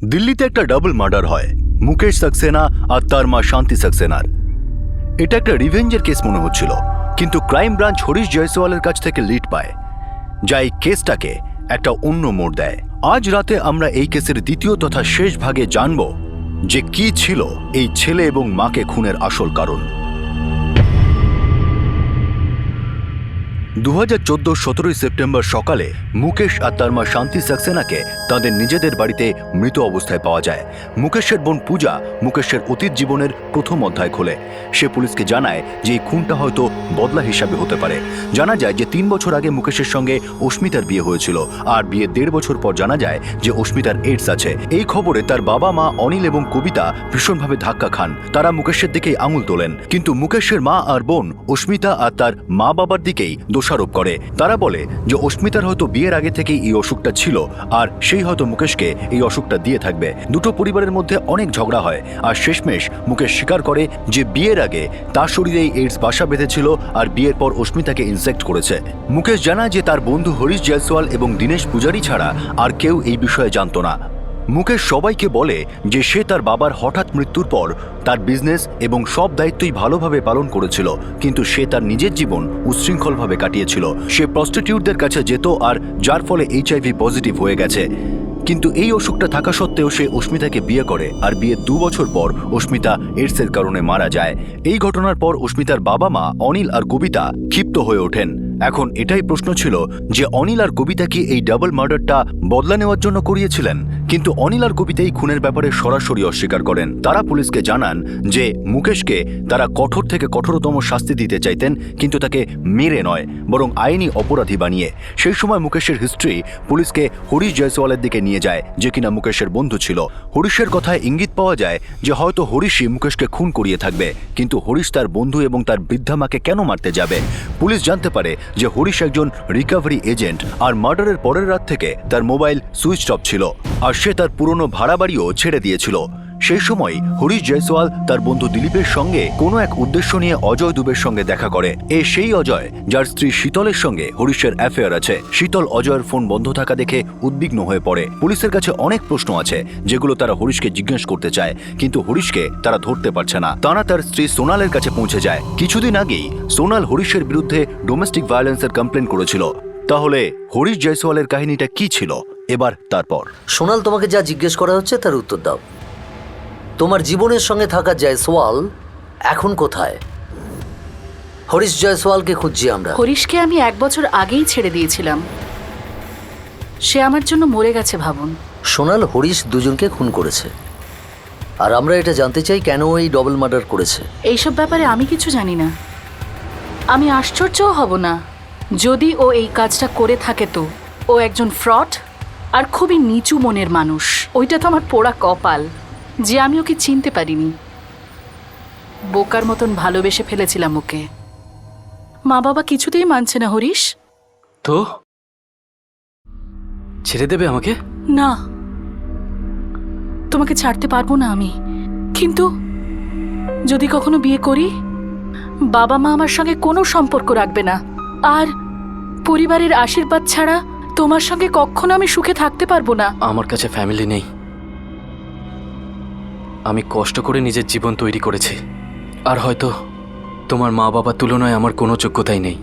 দিল্লিতে একটা double murder হয় মুকেশ সাক্সেনা আর তার মা শান্তি সাক্সেনার। এটা একটা রিভেঞ্জের কেস মনে হচ্ছিল, কিন্তু ক্রাইম ব্রাঞ্চ হরিশ জয়সওয়ালের কাছ থেকে লিড পায়, যা এই কেসটাকে একটা অন্য মোড় দেয়। আজ রাতে আমরা এই কেসের দ্বিতীয় তথা শেষ ভাগে জানব যে কি ছিল এই ছেলে এবং মাকে খুনের আসল কারণ। 2014 17 সেপ্টেম্বর সকালে মুকেশ আর তার মা শান্তি সাক্সেনাকে তাদের নিজেদের বাড়িতে মৃত অবস্থায় পাওয়া যায়। মুকেশের বোন পূজা মুকেশের অতীত জীবনের প্রথম অধ্যায় খোলে। সে পুলিশকে জানায় যে এই খুনটা হয়তো বদলা হিসাবে হতে পারে। জানা যায় যে 3 বছর আগে মুকেশের সঙ্গে অস্মিতার বিয়ে হয়েছিল, আর বিয়ের 1.5 বছর পর জানা যায় যে অস্মিতার এইডস আছে। এই খবরে তার বাবা মা অনিল এবং কবিতা ভীষণভাবে ধাক্কা খান। তারা মুকেশের দিকেই আঙুল তোলেন, কিন্তু মুকেশের মা আর বোন অস্মিতা আর তার মা বাবার দিকেই দোষারোপ করে। তারা বলে যে অস্মিতার হয়তো বিয়ের আগে থেকেই এই অসুখটা ছিল, আর সেই হয়তো মুকেশকে এই অসুখটা দিয়ে থাকবে। দুটো পরিবারের মধ্যে অনেক ঝগড়া হয়, আর শেষমেশ মুকেশ স্বীকার করে যে বিয়ের আগে তার শরীরে এইডস বাসা বেঁধেছিল আর বিয়ের পর অস্মিতাকে ইনসেক্ট করেছে। মুকেশ জানায় যে তার বন্ধু হরিশ জয়সওয়াল এবং দীনেশ পূজারি ছাড়া আর কেউ এই বিষয়ে জানত না। মুকেশ সবাইকে বলে যে সে তার বাবার হঠাৎ মৃত্যুর পর তার বিজনেস এবং সব দায়িত্বই ভালোভাবে পালন করেছিল, কিন্তু সে তার নিজের জীবন উচ্ছৃঙ্খলভাবে কাটিয়েছিল। সে প্রস্টিটিউটদের কাছে যেত, আর যার ফলে HIV পজিটিভ হয়ে গেছে। কিন্তু এই অসুখটা থাকা সত্ত্বেও সে অস্মিতাকে বিয়ে করে, আর বিয়ের 2 বছর পর অস্মিতা এইডসের কারণে মারা যায়। এই ঘটনার পর অস্মিতার বাবা মা অনিল আর কবিতা ক্ষিপ্ত হয়ে ওঠেন। এখন এটাই প্রশ্ন ছিল যে অনিল আর কবিতা কি এই ডাবল মার্ডারটা বদলা নেওয়ার জন্য করিয়েছিলেন? কিন্তু অনিল আর কবিতা এই খুনের ব্যাপারে সরাসরি অস্বীকার করেন। তারা পুলিশকে জানান যে মুকেশকে তারা কঠোর থেকে কঠোরতম শাস্তি দিতে চাইতেন, কিন্তু তাকে মেরে নয়, বরং আইনি অপরাধী বানিয়ে। সেই সময় মুকেশের হিস্ট্রি পুলিশকে হরিশ জয়সওয়ালের দিকে নিয়ে যায়, যে কিনা মুকেশের বন্ধু ছিল। হরিশের কথায় ইঙ্গিত পাওয়া যায় যে হয়তো হরিশই মুকেশকে খুন করিয়ে থাকবে, কিন্তু হরিশ তার বন্ধু এবং তার বৃদ্ধা মাকে কেন মারতে যাবে? পুলিশ জানতে পারে যে হরিশ একজন রিকভারি এজেন্ট, আর মার্ডারের পরের রাত থেকে তার মোবাইল সুইচ অফ ছিল, আর সে তার পুরনো ভাড়া বাড়িও ছেড়ে দিয়েছিল। সেই সময় হরিশ জয়সওয়াল তার বন্ধু দিলীপের সঙ্গে কোনো এক উদ্দেশ্য নিয়ে অজয় দুবের সঙ্গে দেখা করে। সেই অজয় যার স্ত্রী শীতলের সঙ্গে হরিশের অ্যাফেয়ার আছে। শীতল অজয়ের ফোন বন্ধ থাকা দেখে উদ্বিগ্ন হয়ে পড়ে। পুলিশের কাছে অনেক প্রশ্ন আছে যেগুলো তারা হরিশকে জিজ্ঞেস করতে চায়, কিন্তু হরিশকে তারা ধরতে পারছে না। তারা তার স্ত্রী সোনালের কাছে পৌঁছে যায়। কিছুদিন আগেই সোনাল হরিশের বিরুদ্ধে ডোমেস্টিক ভায়োলেন্সের কমপ্লেন করেছিল। তাহলে হরিশ জয়সওয়ালের কাহিনীটা কি ছিল এবার? তারপর সোনাল, তোমাকে যা জিজ্ঞেস করা হচ্ছে তার উত্তর দাও। তোমার জীবনের সঙ্গে থাকা জয়সওয়াল এখন কোথায়? হরিশ জয়সওয়ালকে খুঁজছি আমরা। হরিশকে আমি 1 বছর আগেই ছেড়ে দিয়েছিলাম। সে আমার জন্য মরে গেছে ভাবুন। সোনাল, হরিশ দুজনকে খুন করেছে, আর আমরা এটা জানতে চাই কেন এই ডবল মার্ডার করেছে। এইসব ব্যাপারে আমি কিছু জানি না। আমি আশ্চর্যও হব না যদি ও এই কাজটা করে থাকে। তো ও একজন ফ্রড আর খুবই নিচু মনের মানুষ। ওইটা তো আমার পোড়া কপাল যে আমি ওকে চিনতে পারিনি। বোকার মতন ভালোবেসে ফেলেছিলাম ওকে। মা বাবা কিছুতেই মানছে না হরিশ। তো ছেড়ে দেবে আমাকে? না, তোমাকে ছাড়তে পারবো না আমি। কিন্তু যদি কখনো বিয়ে করি, বাবা মা আমার সঙ্গে কোনো সম্পর্ক রাখবে না, আর পরিবারের আশীর্বাদ ছাড়া তোমার সঙ্গে কখনো আমি সুখে থাকতে পারবো না। আমার কাছে ফ্যামিলি নেই। আমি কষ্ট করে নিজের জীবন তৈরি করেছি, আর হয়তো তোমার মা বাবার তুলনায় আমার কোনো যোগ্যতাই নেই,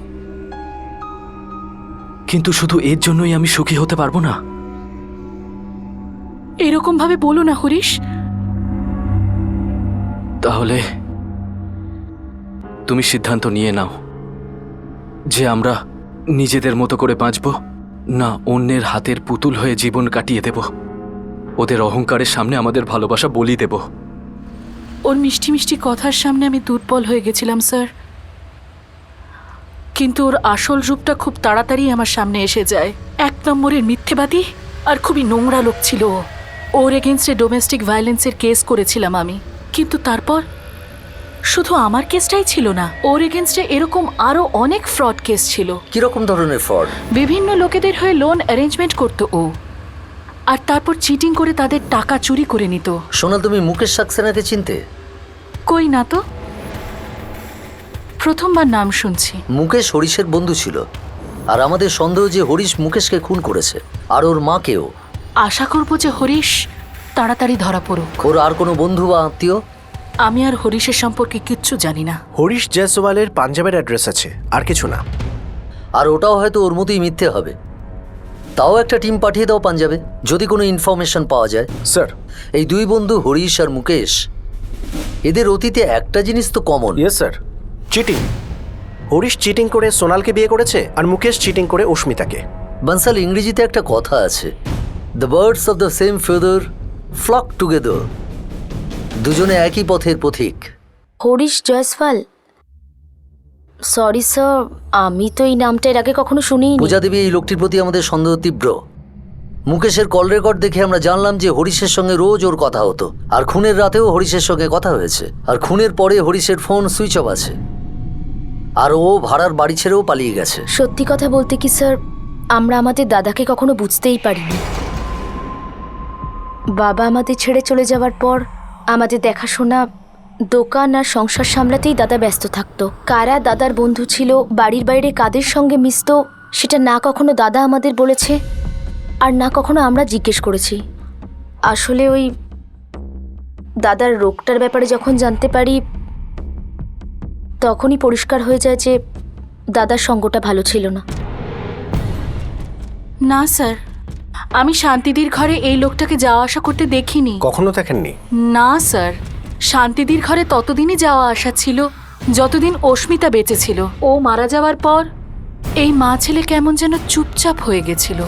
কিন্তু শুধু এর জন্যই আমি সুখী হতে পারবো না। এরকম ভাবে বলো না হরিশ। তাহলে তুমি সিদ্ধান্ত নিয়ে নাও যে আমরা নিজেদের মতো করে বাঁচব, না অন্যের হাতের পুতুল হয়ে জীবন কাটিয়ে দেব। ওদের অহংকারের সামনে আমাদের ভালোবাসা বলি দেব। ওর মিষ্টি মিষ্টি কথার সামনে আমি দুর্বল হয়ে গেছিলাম স্যার, কিন্তু ওর আসল রূপটা খুব তাড়াতাড়ি আমার সামনে এসে যায়। 1 নম্বরের মিথ্যেবাদী আর খুবই নোংরা লোক ছিল ও। ওর এগেনস্টে ডোমেস্টিক ভায়োলেন্সের কেস করেছিলাম আমি, কিন্তু তারপর শুধু আমার কেসটাই ছিল না, ওর এগেনস্টে এরকম আরো অনেক ফ্রড কেস ছিল। কিরকম ধরনের ফ্রড? বিভিন্ন লোকেদের হয়ে লোন অ্যারেঞ্জমেন্ট করতো ও, আর তারপর চিটিং করে তাদের টাকা চুরি করে নিত। সোনাল, তুমি মুকেশ সাক্সেনাকে চিনতে? কই না তো, প্রথমবার নাম শুনছি। মুকেশ হরিশের বন্ধু ছিল, আর আমাদের সন্দেহ যে হরিশ মুকেশকে খুন করেছে, আর ওর মাকেও। আশা করব যে হরিশ তাড়াতাড়ি ধরা পড়ুক। ওর আর কোনো বন্ধু বা আত্মীয়? আমি আর হরিশের সম্পর্কে কিচ্ছু জানি না। হরিশ জয়সওয়ালের পাঞ্জাবের অ্যাড্রেস আছে, আর কিছু না। আর ওটাও হয়তো ওর মতোই মিথ্যে হবে। তাও একটা টিম পাঠিয়ে দাও পাঞ্জাবে, যদি কোনো ইনফরমেশন পাওয়া যায়। স্যার। এই দুই বন্ধু হরিশ আর মুকেশ, এদের অতীতে একটা জিনিস তো common. Yes sir, cheating. Harish cheating করে সোনালকে বিয়ে করেছে, আর মুকেশ চিটিং করে অস্মিতাকে। বানসাল, ইংরেজিতে একটা কথা আছে, the birds of the same feather flock together. দুজনে একই পথের পথিক। হরিশ জয়সওয়াল? সরি স্যার, আমি তো এই নামটা এর আগে কখনো শুনিনি। পূজা দেবী, এই লোকটির প্রতি আমাদের সন্দেহ তীব্র। মুকেশের কল রেকর্ড দেখে আমরা জানলাম যে হরিশের সঙ্গে রোজ ওর কথা হতো, আর খুনের রাতেও হরিশের সঙ্গে কথা হয়েছে, আর খুনের পরে হরিশের ফোন সুইচ অফ আছে, আর ও ভাড়ার বাড়ি ছেড়েও পালিয়ে গেছে। সত্যি কথা বলতে কি স্যার, আমরা আমাদের দাদাকে কখনো বুঝতেই পারিনি। বাবা আমাদের ছেড়ে চলে যাওয়ার পর আমাদের দেখাশোনা, দোকান আর সংসার সামলাতেই দাদা ব্যস্ত থাকতো। কারা দাদার বন্ধু ছিল, বাড়ির বাইরে কাদের সঙ্গে মিশতো, সেটা না কখনো দাদা আমাদের বলেছে, আর না কখনো আমরা জিজ্ঞেস করেছি। আসলে ওই দাদার রোগটার ব্যাপারে যখন জানতে পারি, তখনই পরিষ্কার হয়ে যায় যে দাদার সঙ্গটা ভালো ছিল না। না স্যার, আমি শান্তিদির ঘরে এই লোকটাকে যাওয়া আসা করতে দেখিনি। কখনো দেখেননি? না স্যার, শান্তিদির ঘরে ততদিনই যাওয়া আসা ছিল যতদিন অস্মিতা বেঁচে ছিল। ও মারা যাওয়ার পর এই মা ছেলে কেমন যেন চুপচাপ হয়ে গেছিল।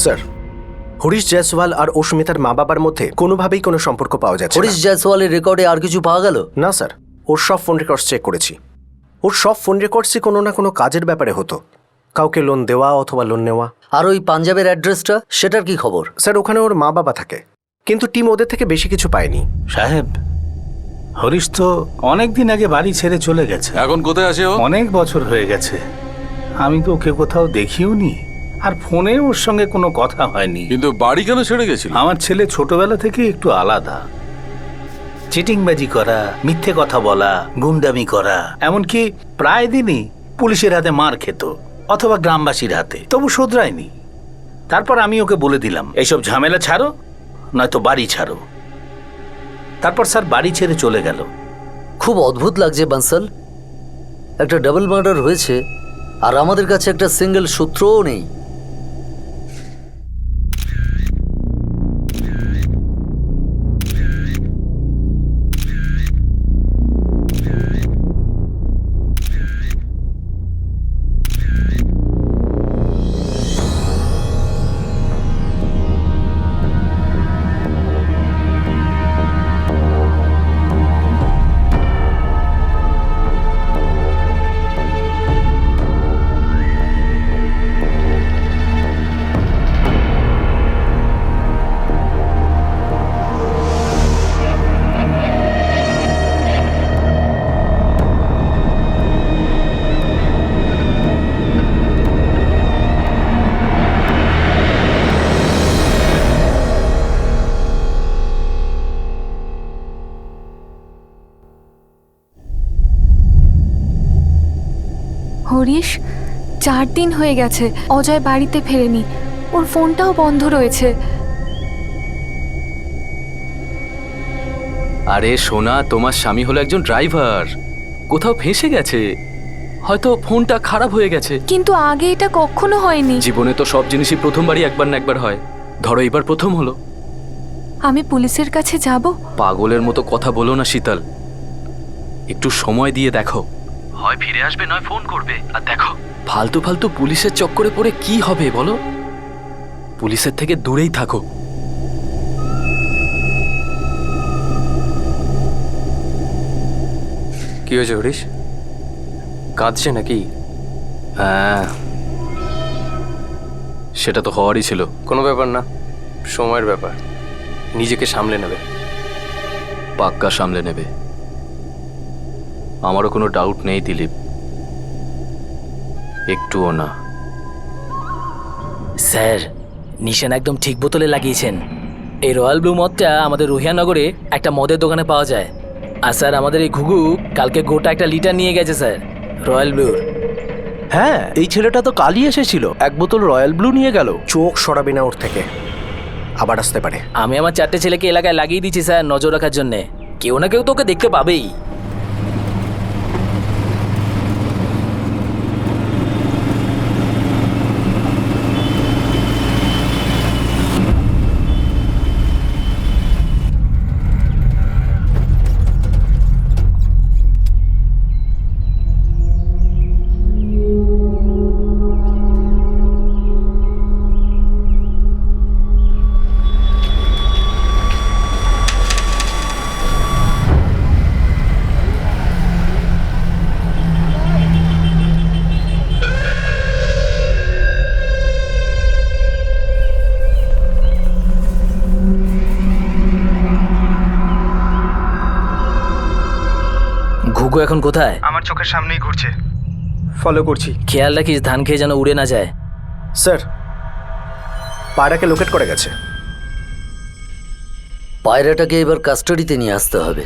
স্যার, হরিশ জয়সওয়াল আর অস্মিতার মা বাবার মধ্যে কোনোভাবেই কোনো সম্পর্ক পাওয়া যাচ্ছে না। হরিশ জয়সওয়ালের রেকর্ডে আর কিছু পাওয়া গেল? না স্যার, ওর সব ফোন রেকর্ডস চেক করেছি। ওর সব ফোন রেকর্ডসই কোনো না কোনো কাজের ব্যাপারে হতো, কাউকে লোন দেওয়া অথবা লোন নেওয়া। আর ওই পাঞ্জাবের অ্যাড্রেসটা, সেটার কি খবর? স্যার, ওখানে ওর মা বাবা থাকে, কিন্তু টিম ওদের থেকে বেশি কিছু পায়নি। সাহেব, হরিশ তো অনেক দিন আগে বাড়ি ছেড়ে চলে গেছে। এখন কোথায় আছে ও? অনেক বছর হয়ে গেছে, আমি তো ওকে কোথাও দেখিও নি, আর ফোনে ওর সঙ্গে কোনো কথা হয়নি। কিন্তু বাড়ি কেন ছেড়ে গেছিল? আমার ছেলে ছোটবেলা থেকে একটু আলাদা। চিটিংবাজি করা, মিথ্যে কথা বলা, গুন্ডামি করা, এমনকি প্রায় দিনই পুলিশের হাতে মার খেত অথবা গ্রামবাসীর হাতে, তবু শোধরায়নি। তারপর আমি ওকে বলে দিলাম, এইসব ঝামেলা ছাড়ো, নয়তো বাড়ি ছাড়ো। তারপর স্যার বাড়ি ছেড়ে চলে গেল। খুব অদ্ভুত লাগছে বানসাল, একটা ডাবল মার্ডার হয়েছে আর আমাদের কাছে একটা সিঙ্গেল সূত্রও নেই। হরিশ 4 দিন হয়ে গেছে অজয় বাড়িতে ফেরেনি, ওর ফোনটাও বন্ধ রয়েছে। আরে সোনা, তোমার স্বামী হলো একজন ড্রাইভার, কোথাও ফেঁসে গেছে, হয়তো ফোনটা খারাপ হয়ে গেছে। কিন্তু আগে এটা কখনো হয়নি। জীবনে তো সব জিনিসই প্রথমবারই একবার না একবার হয়, ধরো এবার প্রথম হলো। আমি পুলিশের কাছে যাব? পাগলের মতো কথা বলো না শীতল, একটু সময় দিয়ে দেখো, হয় ফিরে আসবে নয় ফোন করবে। আর দেখো, ফালতু ফালতু পুলিশের চক্করে পড়ে কি হবে বলো? পুলিশের থেকে দূরেই থাকো। কি হয়েছে হরিশ? কাঁদছে নাকি? হ্যাঁ, সেটা তো হওয়ারই ছিল। কোনো ব্যাপার না, সময়ের ব্যাপার, নিজেকে সামলে নেবে। পাক্কা সামলে নেবে। আমারও কোনো ডাউট নেই দিলীপ, একটুও না। স্যার, নিশান একদম ঠিক বোতলে লাগিয়েছেন। এই রয়্যাল ব্লু মদটা আমাদের রুহিয়ানগরে একটা মদের দোকানে পাওয়া যায়। আর স্যার, আমাদের এই ঘুঘু কালকে গোটা একটা লিটার নিয়ে গেছে স্যার, রয়্যাল ব্লুর। হ্যাঁ, এই ছেলেটা তো কালই এসেছিল, এক বোতল রয়্যাল ব্লু নিয়ে গেল। চোখ সরাবি না ওর থেকে, আবার আসতে পারে। আমি আমার 4টে ছেলেকে এলাকায় লাগিয়ে দিচ্ছি স্যার, নজর রাখার জন্যে। কেউ না কেউ তোকে দেখতে পাবেই। ঘুঘু এখন কোথায়? আমার চোখের সামনেই ঘুরছে, ফলো করছি। খেয়াল রাখিস ধান খেয়ে যেন উড়ে না যায়। স্যার, পায়রাকে লোকেট করে গেছে। পায়রাটাকে এবার কাস্টাডিতে নিয়ে আসতে হবে।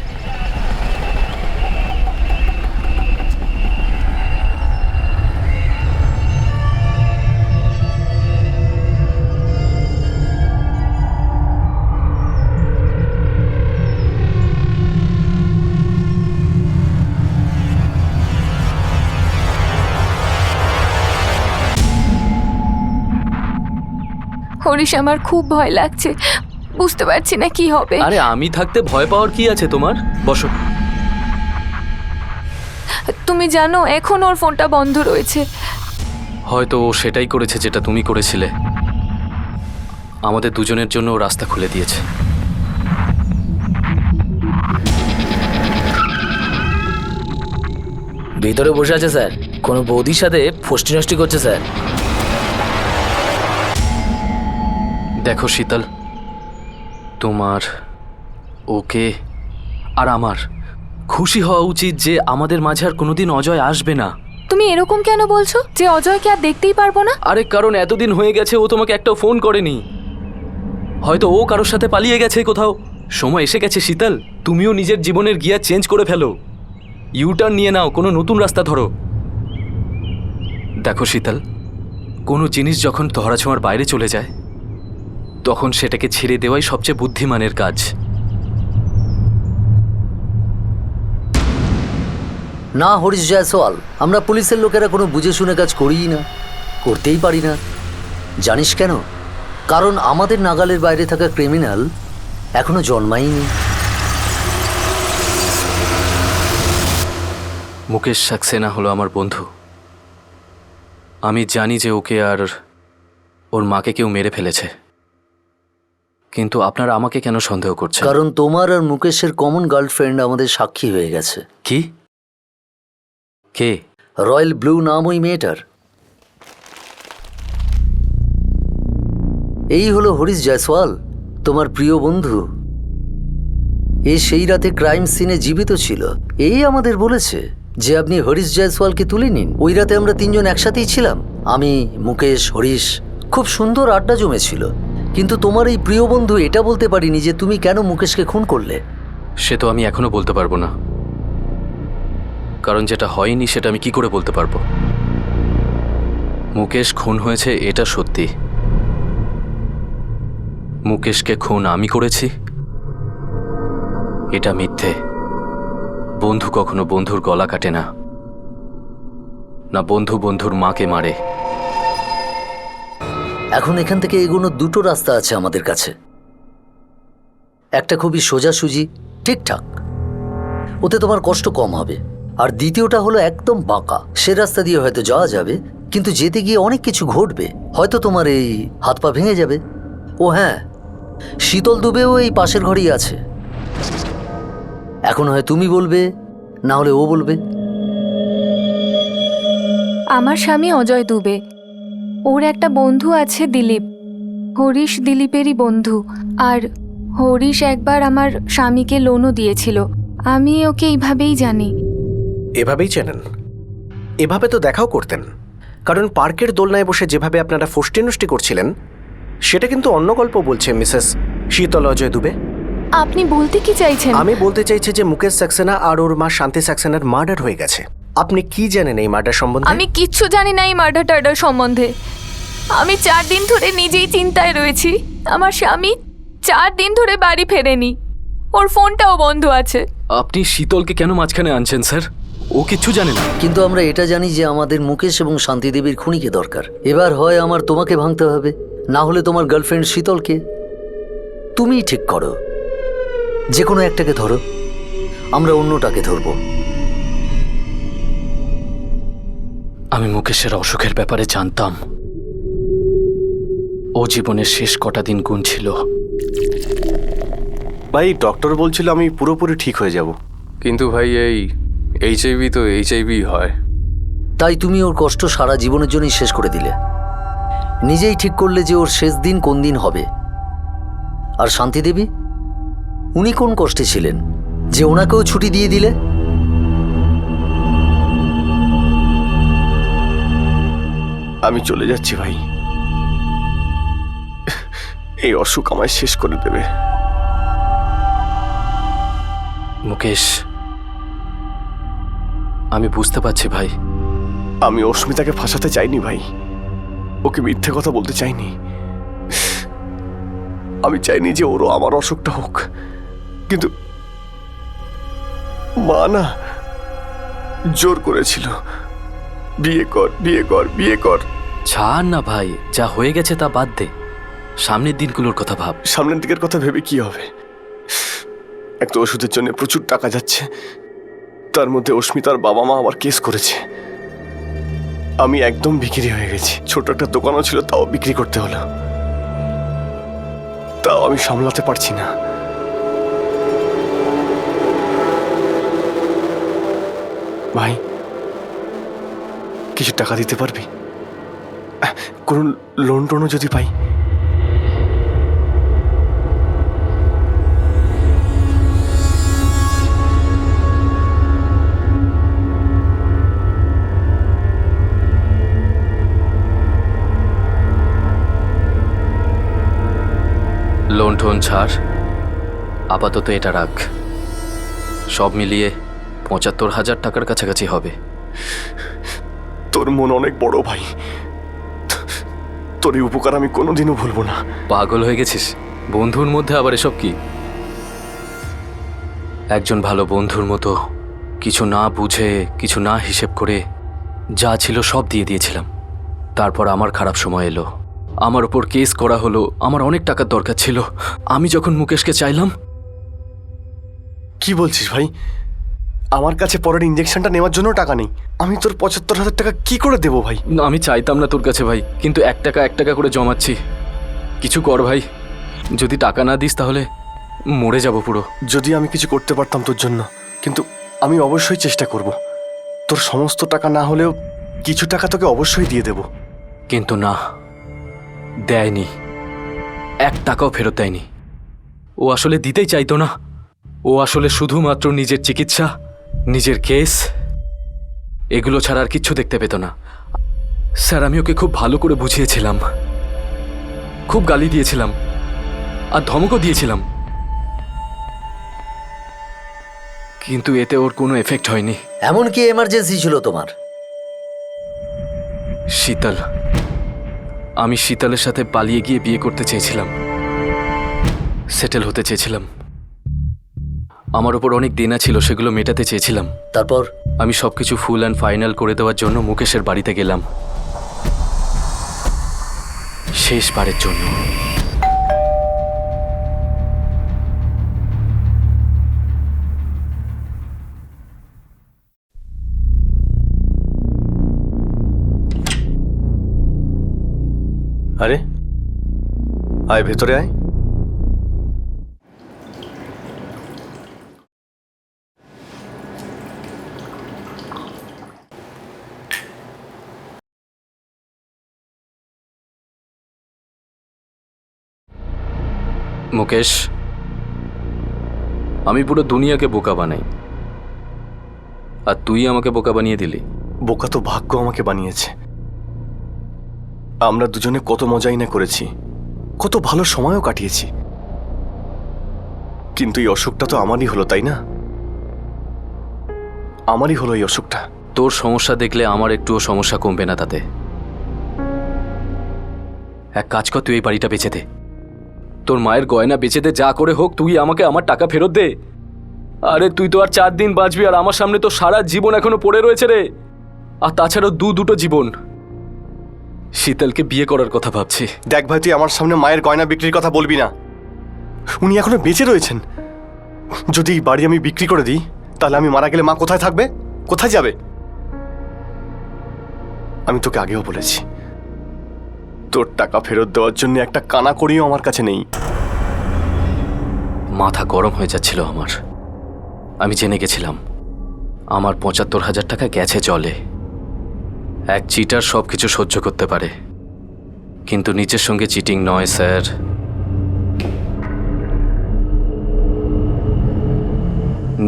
হরিশ, আমার খুব ভয় লাগছে, বুঝতে পারছি না কি হবে। আরে আমি থাকতে ভয় পাওয়ার কি আছে তোমার? বসো। তুমি জানো এখন ওর ফোনটা বন্ধ রয়েছে। হয়তো ও সেটাই করেছে যেটা তুমি করেছিলে, আমাদের দুজনের জন্য ও রাস্তা খুলে দিয়েছে। ভিতরে বসে আছে স্যার, কোনো বৌদির সাথে ফষ্টি নষ্টি করছে স্যার। দেখো শীতল, তোমার, ওকে আর আমার খুশি হওয়া উচিত যে আমাদের মাঝে আর কোনোদিন অজয় আসবে না। তুমি এরকম কেন বলছো যে অজয়কে আর দেখতেই পারবো না? আরে কারণ এতদিন হয়ে গেছে ও তোমাকে একটাও ফোন করেনি। হয়তো ও কারোর সাথে পালিয়ে গেছে কোথাও। সময় এসে গেছে শীতল, তুমিও নিজের জীবনের গিয়ার চেঞ্জ করে ফেলো, ইউটার্ন নিয়ে নাও, কোনো নতুন রাস্তা ধরো। দেখো শীতল, কোনো জিনিস যখন ধরাছোঁয়ার বাইরে চলে যায় তখন সেটাকে ছেড়ে দেওয়াই সবচেয়ে বুদ্ধিমানের কাজ। না হরিশ জয়সওয়াল, আমরা পুলিশের লোকেরা কোনো বুঝে শুনে কাজ করিই না, করতেই পারি না। জানিস কেন? কারণ আমাদের নাগালের বাইরে থাকা ক্রিমিনাল এখনো জন্মায়নি। মুকেশ সাক্সেনা হলো আমার বন্ধু। আমি জানি যে ওকে আর ওর মাকে কেউ মেরে ফেলেছে, কিন্তু আপনারা আমাকে কেন সন্দেহ করছেন? কারণ তোমার আর মুকেশের কমন গার্লফ্রেন্ড আমাদের সাক্ষী হয়ে গেছে। কি? কে? রয়্যাল ব্লু নাম ওই মেয়েটার। এই হলো হরিশ জয়সওয়াল, তোমার প্রিয় বন্ধু। এ সেই রাতে ক্রাইম সিনে জীবিত ছিল। এই আমাদের বলেছে যে আপনি হরিশ জয়সওয়ালকে তুলে নিন। ওই রাতে আমরা তিনজন একসাথেই ছিলাম, আমি, মুকেশ, হরিশ। খুব সুন্দর আড্ডা জমেছিল। কিন্তু তোমার এই প্রিয় বন্ধু এটা বলতে পারিনি যে তুমি কেন মুকেশকে খুন করলে। সে তো আমি এখনো বলতে পারবো না, কারণ যেটা হয়নি সেটা আমি কি করে বলতে পারবো। মুকেশ খুন হয়েছে এটা সত্যি, মুকেশকে খুন আমি করেছি এটা মিথ্যে। বন্ধু কখনো বন্ধুর গলা কাটে না, না বন্ধু বন্ধুর মাকে মারে। এখন এখান থেকে এগোনোর দুটো রাস্তা আছে আমাদের কাছে। একটা খুবই সোজাসুজি, ঠিকঠাক, ওতে তোমার কষ্ট কম হবে। আর দ্বিতীয়টা হলো একদম বাঁকা। সে রাস্তা দিয়ে হয়তো যাওয়া যাবে, কিন্তু যেতে গিয়ে অনেক কিছু ঘটবে। হয়তো তোমার এই হাত পা ভেঙে যাবে। ও হ্যাঁ, শীতল দুবেও এই পাশের ঘরেই আছে। এখন হয় তুমি বলবে, না হলে ও বলবে। আমার স্বামী অজয় দুবে, ওর একটা বন্ধু আছে দিলীপ, হরিশ দিলীপেরই বন্ধু। আর হরিশ একবার আমার স্বামীকে লোনও দিয়েছিল। আমি ওকে এইভাবেই জানি। এভাবেই চেনেন? এভাবে তো দেখাও করতেন, কারণ পার্কের দোলনায় বসে যেভাবে আপনারা ফষ্টি নষ্টি করছিলেন সেটা কিন্তু অন্য গল্প বলছে মিসেস শীতল অজয় দুবে। আপনি বলতে কি চাইছেন? আমি বলতে চাইছি যে মুকেশ সাক্সেনা আর ওর মা শান্তি সাক্সেনার মার্ডার হয়ে গেছে। আপনি কি জানেন এই মার্ডার সম্বন্ধে? আমি কিচ্ছু জানি না এই মার্ডার টার্ডার সম্বন্ধে। আমি 4 দিন ধরে নিজেই চিন্তায় রয়েছি। আমার স্বামী 4 দিন ধরে বাড়ি ফেরেনি, ওর ফোনটাও বন্ধ আছে। আপনি শীতলকে কেন মাঝখানে আনছেন স্যার? ও কিচ্ছু জানে না। কিন্তু আমরা এটা জানি যে আমাদের মুকেশ এবং শান্তি দেবীর খুনিকে দরকার। এবার হয় আমার তোমাকে ভাঙতে হবে, না হলে তোমার গার্লফ্রেন্ড শীতলকে। তুমিই ঠিক করো, যে কোনো একটাকে ধরো, আমরা অন্যটাকে ধরবো। আমি মুকেশের অসুখের ব্যাপারে জানতাম। ও জীবনের শেষ কটা দিন গুনছিল। ভাই ডক্টর বলছিল আমি পুরোপুরি ঠিক হয়ে যাব, কিন্তু ভাই এই এইচআইভি তো এইচআইভি হয়। তাই তুমি ওর কষ্ট সারা জীবনের জন্যই শেষ করে দিলে। নিজেই ঠিক করলে যে ওর শেষ দিন কোন দিন হবে। আর শান্তি দেবী, উনি কোন কষ্টে ছিলেন যে ওনাকেও ছুটি দিয়ে দিলে? আমি চলে যাচ্ছি ভাই, এই অসুখ আমায় শেষ করে দেবে। মুকেশ, আমি বুঝতে পারছি ভাই। আমি অস্মিতাকে ফাঁসাতে চাইনি ভাই, ওকে মিথ্যে কথা বলতে চাইনি। আমি চাইনি যে ওরও আমার অসুখটা হোক, কিন্তু মা না জোর করেছিল, বিয়ে কর বিয়ে কর বিয়ে কর। ছাড় না ভাই, যা হয়ে গেছে তা বাদ দে, সামনের দিনগুলোর কথা ভাব। সামনের দিকের কথা ভেবে কি হবে? একটা ওষুধের জন্য প্রচুর টাকা যাচ্ছে, তার মধ্যে অস্মিতার বাবা মা আবার কেস করেছে। আমি একদম বিক্রি হয়ে গেছি। ছোট একটা দোকানও ছিল, তাও বিক্রি করতে হলো। তাও আমি সামলাতে পারছি না। ভাই কিছু টাকা দিতে পারবি? কোন লোন টোনও যদি পাই। লোন টোন ছাড়, আপাতত এটা রাখ। সব মিলিয়ে ৭৫,০০০ টাকার কাছাকাছি হবে। তোর মন অনেক বড় ভাই, তোর এই উপকার আমি কোনোদিনও ভুলবো না। পাগল হয়ে গেছিস? বন্ধুর মধ্যে আবার এসব কি? একজন ভালো বন্ধুর মতো কিছু না বুঝে, কিছু না হিসেব করে যা ছিল সব দিয়ে দিয়েছিলাম। তারপর আমার খারাপ সময় এলো, আমার উপর কেস করা হলো, আমার অনেক টাকার দরকার ছিল। আমি যখন মুকেশকে চাইলাম। কি বলছিস ভাই? আমার কাছে পরের ইঞ্জেকশনটা নেওয়ার জন্য টাকা নেই, আমি তোর ৭৫,০০০ টাকা কি করে দেবো ভাই? না, আমি চাইতাম না তোর কাছে ভাই, কিন্তু ১ টাকা ১ টাকা করে জমাচ্ছি। কিছু কর ভাই, যদি টাকা না দিস তাহলে মরে যাব পুরো। যদি আমি কিছু করতে পারতাম তোর জন্য, কিন্তু আমি অবশ্যই চেষ্টা করব। তোর সমস্ত টাকা না হলেও কিছু টাকা তোকে অবশ্যই দিয়ে দেব। কিন্তু না, দেয়নি, ১ টাকাও ফেরত দেয়নি। ও আসলে দিতেই চাইতো না। ও আসলে শুধুমাত্র নিজের চিকিৎসা, নিজের কেস, এগুলো ছাড়া আর কিচ্ছু দেখতে পেত না। স্যার, আমি ওকে খুব ভালো করে বুঝিয়েছিলাম, খুব গালি দিয়েছিলাম আর ধমকও দিয়েছিলাম, কিন্তু এতে ওর কোনো এফেক্ট হয়নি। এমন কি এমার্জেন্সি ছিল তোমার? শীতল, আমি শীতলের সাথে পালিয়ে গিয়ে বিয়ে করতে চেয়েছিলাম, সেটেল হতে চেয়েছিলাম। আমার ওপর অনেক দেনা ছিল, সেগুলো মেটাতে চেয়েছিলাম। তারপর আমি সবকিছু ফুল অ্যান্ড ফাইনাল করে দেওয়ার জন্য মুকেশের বাড়িতে গেলাম, শেষবারের জন্য। আরে আয়, ভেতরে আয়। মুকেশ, আমি পুরো দুনিয়াকে বোকা বানাই, আর তুই আমাকে বোকা বানিয়ে দিলি। বোকা তো ভাগ্য আমাকে বানিয়েছে। আমরা দুজনে কত মজাই না করেছি, কত ভালো সময়ও কাটিয়েছি, কিন্তু এই অসুখটা তো আমারই হলো, তাই না? আমারই হলো এই অসুখটা। তোর সমস্যা দেখলে আমার একটুও সমস্যা কমবে না তাতে। এক কাজ কর, তুই এই বাড়িটা বেচে দে, তোর মায়ের গয়না বেচে দে, যা করে হোক তুই আমাকে আমার টাকা ফেরত দে। আরে তুই তো আর 4 দিন বাঁচবি, আর আমার সামনে তো সারা জীবন এখনো পড়ে রয়েছে রে। আর তাছাড়াও দুটো জীবন। শীতলকে বিয়ে করার কথা ভাবছি। দেখ ভাই, তুই আমার সামনে মায়ের গয়না বিক্রির কথা বলবি না। উনি এখনো বেঁচে রয়েছেন। যদি এই বাড়ি আমি বিক্রি করে দিই, তাহলে আমি মারা গেলে মা কোথায় থাকবে, কোথায় যাবে? আমি তোকে আগেও বলেছি, তোর টাকা ফেরত দেওয়ার জন্য একটা কানা করিও আমার কাছে নেই। মাথা গরম হয়ে যাচ্ছিল আমার। আমি জেনে গেছিলাম আমার 75,000 টাকা গেছে জলে। এক চিটার সব কিছু সহ্য করতে পারে, কিন্তু নিজের সঙ্গে চিটিং নয় স্যার।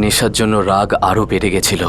নেশার জন্য রাগ আরো বেড়ে গেছিল।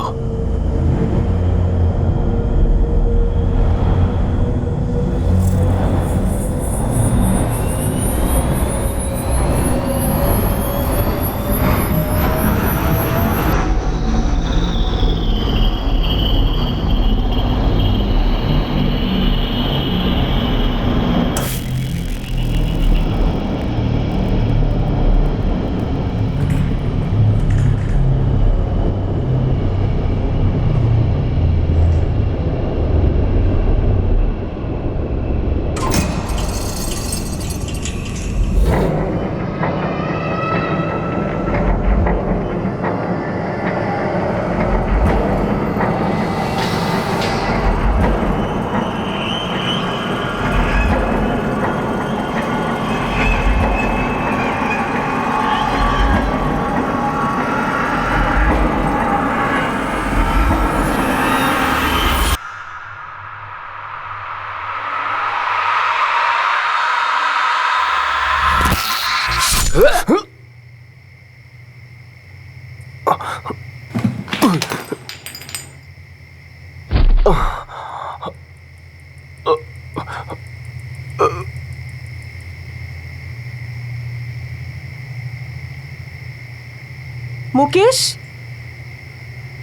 মুকেশ,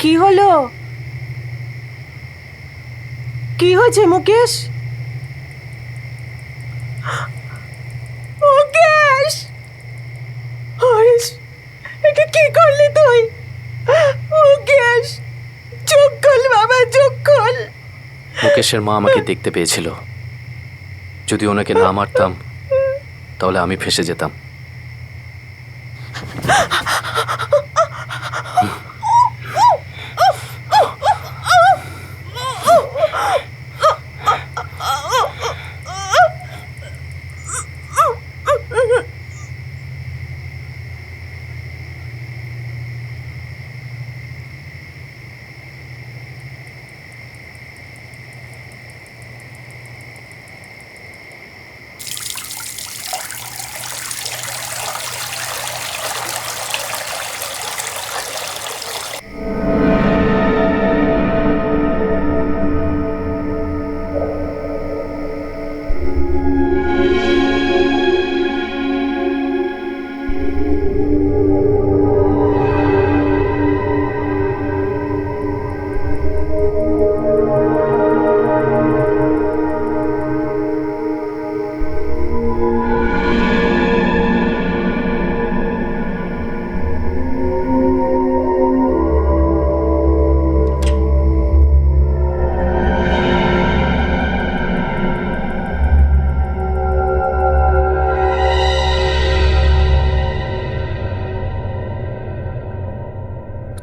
কি হলো? কি হয়েছে মুকেশ? মুকেশ, হরিশ, এটা কি করলি তুই? মুকেশ, চোখ খোল বাবা, চোখ খোল। মুকেশের মা আমাকে দেখতে পেয়েছিল। যদি ওনাকে না মারতাম তাহলে আমি ফেঁসে যেতাম।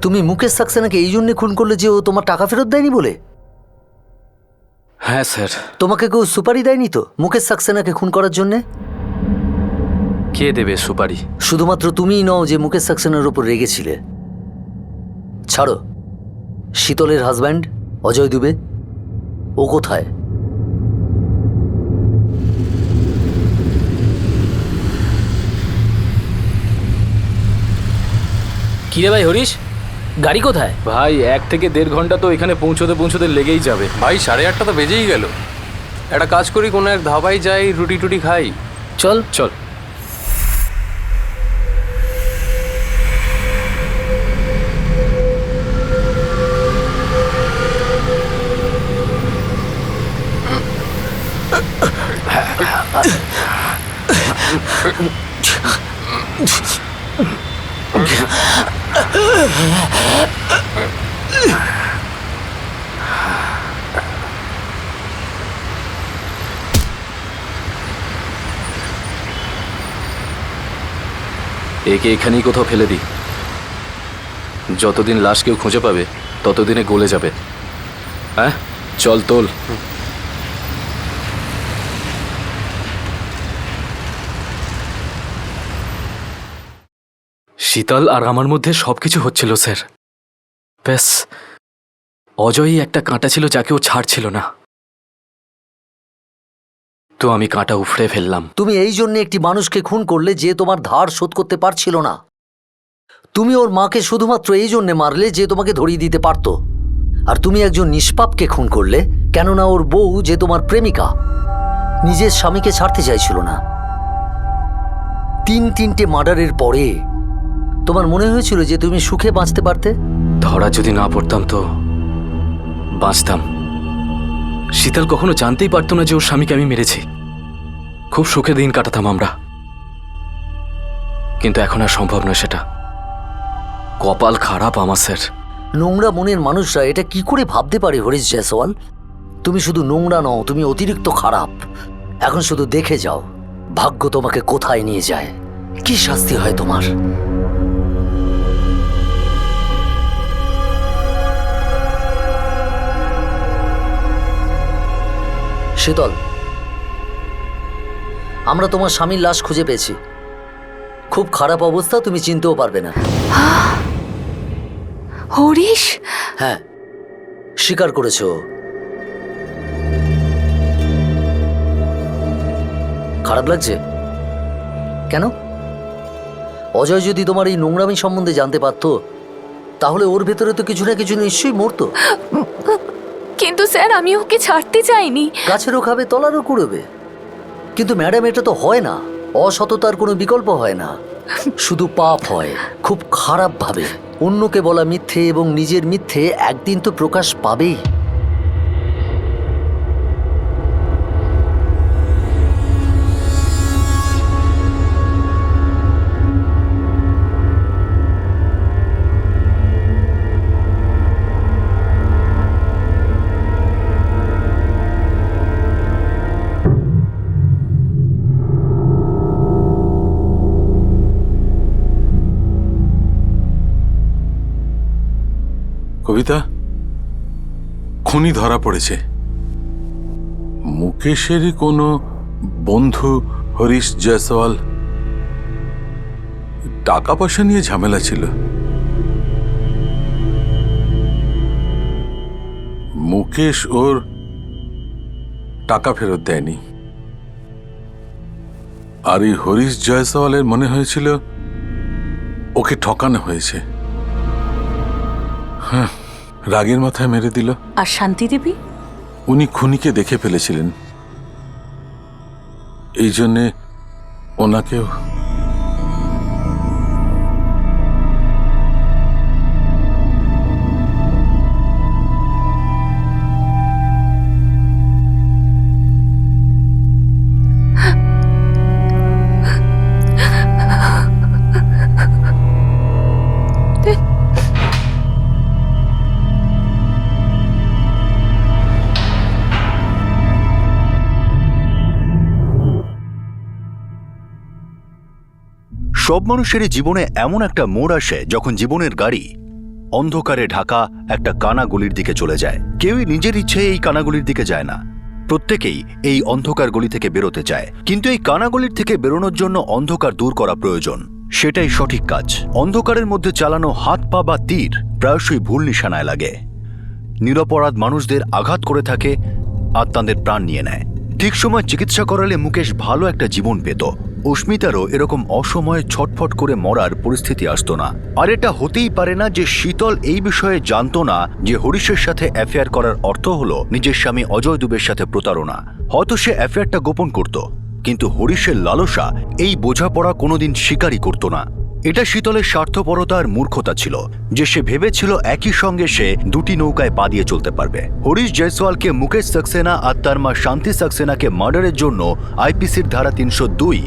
তুমি মুকেশ সাক্সেনাকে এই জন্য খুন করলে যে ও তোমার টাকা ফেরত দেয়নি বলে? হ্যাঁ স্যার। তোমাকে কেউ সুপারি দেয়নি তো মুকেশ সাক্সেনাকে খুন করার জন্যে? কে দেবে সুপারি? শুধুমাত্র তুমিই নও যে মুকেশ সাক্সেনার উপর রেগেছিলে। ছাড়ো, শীতলের হাজব্যান্ড অজয় দুবে, ও কোথায়? কিরে ভাই হরিশ, গাড়ি কোথায়? ভাই 1 থেকে 1.5 ঘন্টা তো এখানে পৌঁছতে পৌঁছতে লেগেই যাবে। ভাই 8:30 তো বেজেই গেল। একটা কাজ করি, কোনো এক ধাবায় যাই, রুটি টুটি খাই। চল চল। একে এখানেই কোথাও ফেলে দিই। যতদিন লাশ কেউ খুঁজে পাবে ততদিনে গলে যাবে। হ্যাঁ, চল তোল। শীতল আর আমার মধ্যে সবকিছু হচ্ছিল স্যার। ব্যাস অজয়ই একটা কাঁটা ছিল যাকে ও ছাড়ছিল না, তো আমি কাঁটা উফড়ে ফেললাম। তুমি এই জন্য একটি মানুষকে খুন করলে যে তোমার ধার শোধ করতে পারছিল না। তুমি ওর মাকে শুধুমাত্র এই জন্য মারলে যে তোমাকে ধরিয়ে দিতে পারত। আর তুমি একজন নিষ্পাপকে খুন করলে কেননা ওর বউ যে তোমার প্রেমিকা নিজের স্বামীকে ছাড়তে চাইছিল না। 3টে মার্ডারের পরে তোমার মনে হয়েছিল যে তুমি সুখে বাঁচতে পারতে। ধরা যদি না পড়তাম তো বাঁচতাম। শীতল কখনো জানতেই পারতো না যে ওর স্বামীকে আমি মেরেছি। খুব সুখে দিন কাটাতাম আমরা, কিন্তু এখন আর সম্ভব নয় সেটা। কপাল খারাপ আমার স্যার। নোংরা মনের মানুষরা এটা কি করে ভাবতে পারে হরিশ জয়সওয়াল? তুমি শুধু নোংরা নও, তুমি অতিরিক্ত খারাপ। এখন শুধু দেখে যাও ভাগ্য তোমাকে কোথায় নিয়ে যায়, কি শাস্তি হয় তোমার। শীতল, আমরা তোমার স্বামীর লাশ খুঁজে পেয়েছি। খুব খারাপ অবস্থা, তুমি চিনতেও পারবে না। হরিশ? হ্যাঁ, স্বীকার করেছো। খারাপ লাগছে কেন? অজয় যদি তোমার এই নোংরামি সম্বন্ধে জানতে পারতো তাহলে ওর ভেতরে তো কিছু না কিছু নিশ্চয়ই মরতো। কিন্তু স্যার আমি ওকে ছাড়তে চাইনি। গাছেরও খাবে, তলারও কুড়বে। কিন্তু ম্যাডাম, এটা তো হয় না। অসততার কোনো বিকল্প হয় না, শুধু পাপ হয়, খুব খারাপ ভাবে। অন্যকে বলা মিথ্যে এবং নিজের মিথ্যে একদিন তো প্রকাশ পাবেই। কবিতা, খুনি ধরা পড়েছে। মুকেশেরই কোনো বন্ধু হরিশ জয়সওয়াল। টাকা পয়সা নিয়ে ঝামেলা ছিল। মুকেশ ওর টাকা ফেরত দেয়নি। আর এই হরিশ জয়সওয়ালের মনে হয়েছিল ওকে ঠকানো হয়েছে। হ্যাঁ, রাগের মাথায় মেরে দিল। আর শান্তি দেবী? উনি খুনিকে দেখে ফেলেছিলেন, এই জন্যে ওনাকেও। সব মানুষেরই জীবনে এমন একটা মোড় আসে যখন জীবনের গাড়ি অন্ধকারে ঢাকা একটা কানাগলির দিকে চলে যায়। কেউই নিজের ইচ্ছে এই কানাগলির দিকে যায় না, প্রত্যেকেই এই অন্ধকার গলি থেকে বেরোতে চায়। কিন্তু এই কানাগলির থেকে বেরোনোর জন্য অন্ধকার দূর করা প্রয়োজন, সেটাই সঠিক কাজ। অন্ধকারের মধ্যে চালানো হাত পা বা তীর প্রায়শই ভুল নিশানায় লাগে, নিরপরাধ মানুষদের আঘাত করে থাকে আর তাদের প্রাণ নিয়ে নেয়। ঠিক সময় চিকিৎসা করালে মুকেশ ভালো একটা জীবন পেত। অস্মিতারও এরকম অসময়ে ছটফট করে মরার পরিস্থিতি আসতো না। আর এটা হতেই পারে না যে শীতল এই বিষয়ে জানতো না যে হরিশের সাথে অ্যাফেয়ার করার অর্থ হলো নিজের স্বামী অজয় দুবের সাথে প্রতারণা। হয়তো সে অ্যাফেয়ারটা গোপন করত, কিন্তু হরিশের লালসা এই বোঝাপড়া কোনোদিন স্বীকারই করত না। এটা শীতলের স্বার্থপরতা আর মূর্খতা ছিল যে সে ভেবেছিল একই সঙ্গে সে দুটি নৌকায় পা দিয়ে চলতে পারবে। হরিশ জয়সওয়ালকে মুকেশ সাক্সেনা আর তার মা শান্তি সাক্সেনাকে মার্ডারের জন্য আইপিসির ধারা 302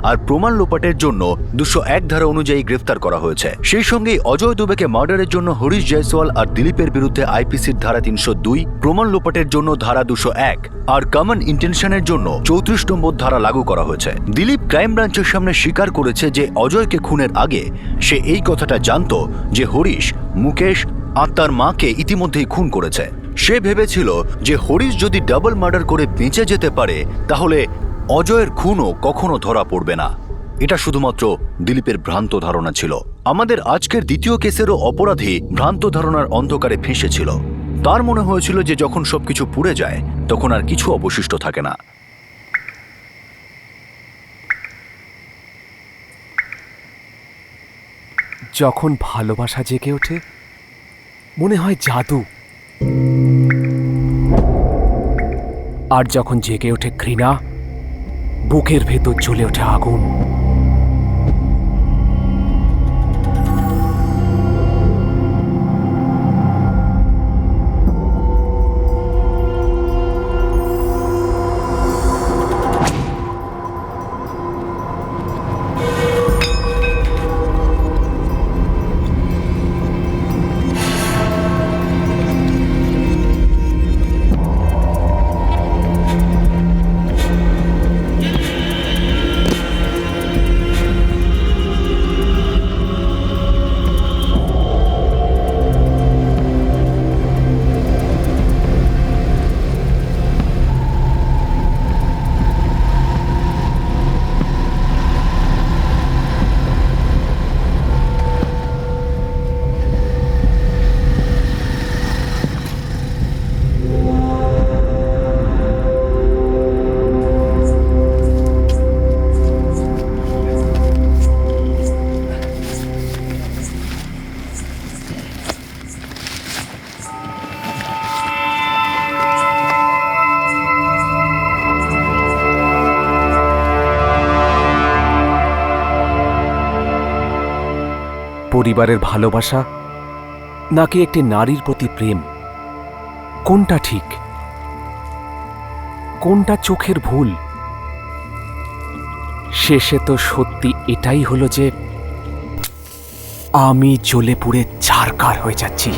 আর প্রমাণ লোপাটের জন্য 201 ধারা অনুযায়ী গ্রেফতার করা হয়েছে। সেই সঙ্গে অজয় দুবেকে মার্ডারের জন্য হরিশ জয়সওয়াল আর দিলীপের বিরুদ্ধে আইপিসির ধারা 302, প্রমাণ লোপাটের জন্য ধারা 201 আর কমন ইন্টেনশনের জন্য 34 নম্বর ধারা লাগু করা হয়েছে। দিলীপ ক্রাইম ব্রাঞ্চের সামনে স্বীকার করেছে যে অজয়কে খুনের আগে সে এই কথাটা জানতো যে হরিশ মুকেশ আর তার মাকে ইতিমধ্যেই খুন করেছে। সে ভেবেছিল যে হরিশ যদি ডাবল মার্ডার করে বেঁচে যেতে পারে তাহলে অজয়ের খুনও কখনো ধরা পড়বে না। এটা শুধুমাত্র দিলীপের ভ্রান্ত ধারণা ছিল। আমাদের আজকের দ্বিতীয় কেসেরও অপরাধী ভ্রান্ত ধারণার অন্ধকারে ফেঁসেছিল। তার মনে হয়েছিল যে যখন সবকিছু পুড়ে যায় তখন আর কিছু অবশিষ্ট থাকে না। যখন ভালোবাসা জেগে ওঠে মনে হয় জাদু, আর যখন জেগে ওঠে ঘৃণা বুকের ভেতর জ্বলে ওঠে আগুন। পরিবারের ভালোবাসা নাকি একটি নারীর প্রতি প্রেম, কোনটা ঠিক, কোনটা চোখের ভুল? শেষে তো সত্যি এটাই হলো যে আমি জ্বলে পুড়ে ছারখার হয়ে যাচ্ছি।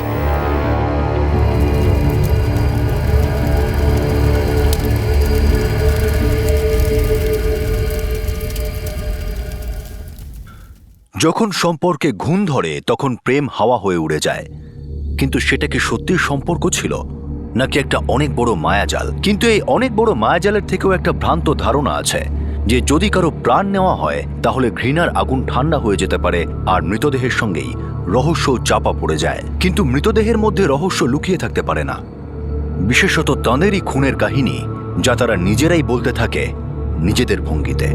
যখন সম্পর্কে ঘুণ ধরে তখন প্রেম হাওয়া হয়ে উড়ে যায়। কিন্তু সেটা কি সত্যি সম্পর্ক ছিল নাকি একটা অনেক বড় মায়াজাল? কিন্তু এই অনেক বড় মায়াজালের থেকেও একটা ভ্রান্ত ধারণা আছে যে যদি কারো প্রাণ নেওয়া হয় তাহলে ঘৃণার আগুন ঠান্ডা হয়ে যেতে পারে আর মৃতদেহের সঙ্গেই রহস্য চাপা পড়ে যায়। কিন্তু মৃতদেহের মধ্যে রহস্য লুকিয়ে থাকতে পারে না, বিশেষত তাঁদেরই খুনের কাহিনী যা তারা নিজেরাই বলতে থাকে নিজেদের ভঙ্গিতে।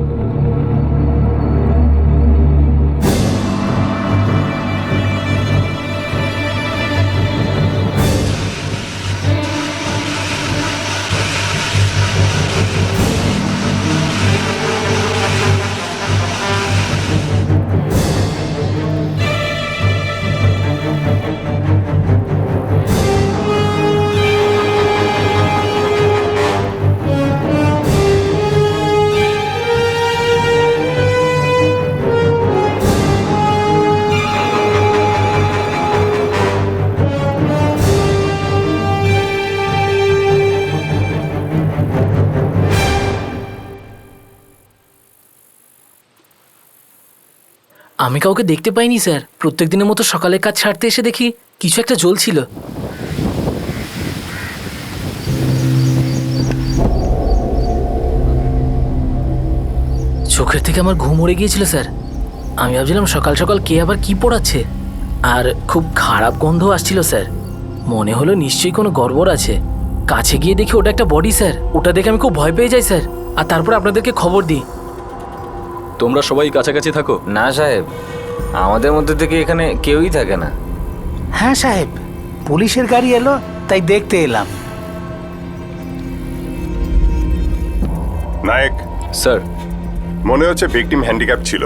আমি কাউকে দেখতে পাইনি স্যার। প্রত্যেক দিনের মতো সকালে কাজ ছাড়তে এসে দেখি কিছু একটা জ্বলছিল। চোখের থেকে আমার ঘুম উড়ে গিয়েছিল স্যার। আমি ভাবছিলাম সকাল সকাল কে আবার কি পোড়াচ্ছে, আর খুব খারাপ গন্ধ আসছিল স্যার। মনে হলো নিশ্চয়ই কোনো গড়বড় আছে। কাছে গিয়ে দেখি ওটা একটা বডি স্যার। ওটা দেখে আমি খুব ভয় পেয়ে যাই স্যার, আর তারপর আপনাদেরকে খবর দিই। তোমরা সবাই কাছাকাছি থাকো। না সাহেব, আমাদের মধ্যে থেকে এখানে কেউই থাকে না। হ্যাঁ সাহেব, পুলিশের গাড়ি এলো তাই দেখতে এলাম। নায়ক স্যার, মনে হচ্ছে ভিকটিম হ্যান্ডিক্যাপ ছিল।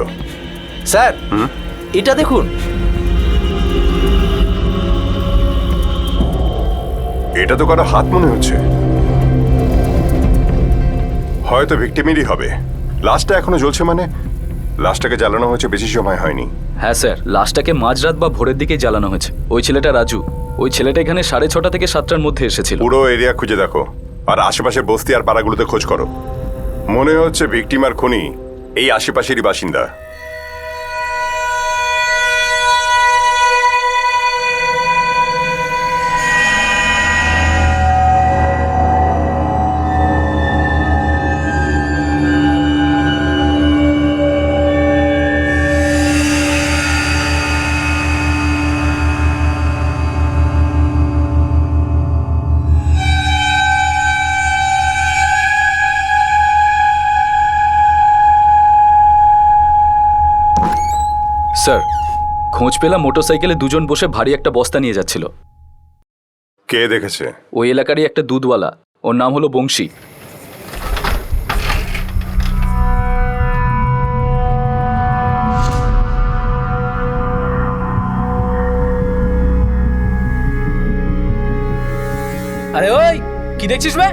স্যার, এটা দেখুন। এটা তো কারো হাত মনে হচ্ছে, হয়তো ভিকটিমেরই হবে। লাশটা এখনো জ্বলছে, মানে লাশটাকে জ্বালানো হয়েছে বেশি সময় হয়নি। হ্যাঁ স্যার, লাশটাকে মাঝরাত বা ভোরের দিকেই জ্বালানো হয়েছে। ওই ছেলেটা রাজু, ওই ছেলেটা এখানে 6:30 থেকে 7টার মধ্যে এসেছিল। পুরো এরিয়া খুঁজে দেখো, আর আশেপাশের বস্তি আর পাড়াগুলোতে খোঁজ করো। মনে হচ্ছে ভিকটিম আর খুনি এই আশেপাশেরই বাসিন্দা। স্যার, খোঁজ পেলাম মোটরসাইকেলে দুজন বসে ভারী একটা বস্তা নিয়ে যাচ্ছিল। কে দেখেছে? ওই এলাকারই একটা দুধওয়ালা, ওর নাম হলো বংশী। আরে ওই কি দেখছিস বে?